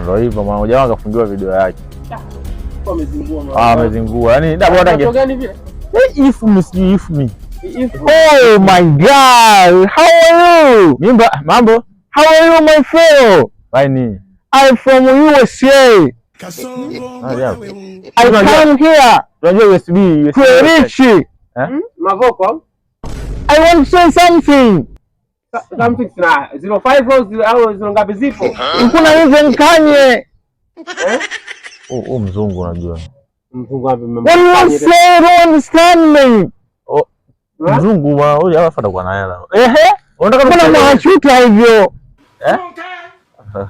Ndio hivyo mwana jamaa akafungiwa video yake. Amezingua. Amezingua. Yaani da bora ange. Gani vile? If me. Oh my God. How are you? Mambo. How are you my fellow? Fine. I'm from USA. I come here. Unajua USB. Rich. Mavoko. I want to say something. Something na 05 au zero ngapi zipo? Kuna hizo Kanye. Mzungu unajua. Mzungu wapi mama? What you say don't understand me. Mzungu huyu hafuata kwa na hela. Unataka kuna mwachuta hivyo.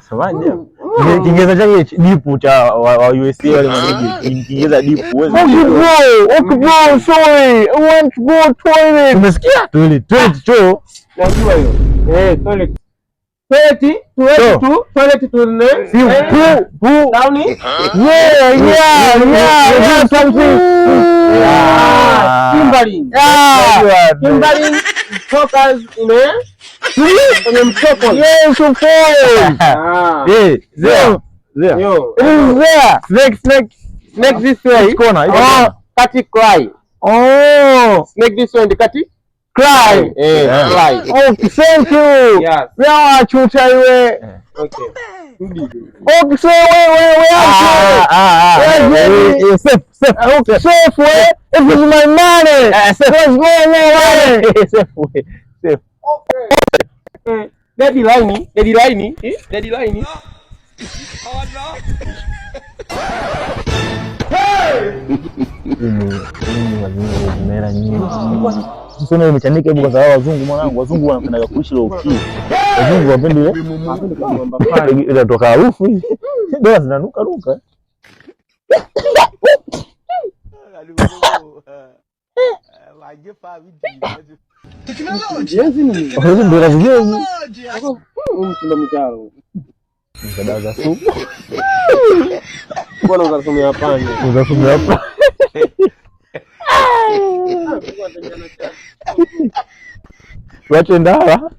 Semaje? Kiingereza chake dipu cha wa USA wale mwaniki. Kiingereza dipu uweze. Okay bro, sorry. I want to go toilet. Umesikia? Toilet choo. Najua hiyo. Toilet. Toilet to down. Yeah, something. Kimberly focus kwenye mtoko. Yes, of course. There. Snake this way. Corner. Kati cry. Snake this way and kati cry. Cry. Okay, thank you. Yes. Wewe chuta iwe. Okay. Okay, so we safe. Okay, safe way. This is my money. Let's go away. Safe way. Safe. Okay. Daddy line. Oh no. Mera nyingi. Sasa umechanika hebu kwa sababu wazungu mwanangu, wazungu wanapenda kuishi low key. Wazungu wapende ile inatoka harufu hizi. Ndio zinanuka nuka. Teknolojia nini? Ndio lazima. Mchimba mitaro. Mkadaza supu. Mbona unasomea panya? Unasomea hapa. Wacha ndala.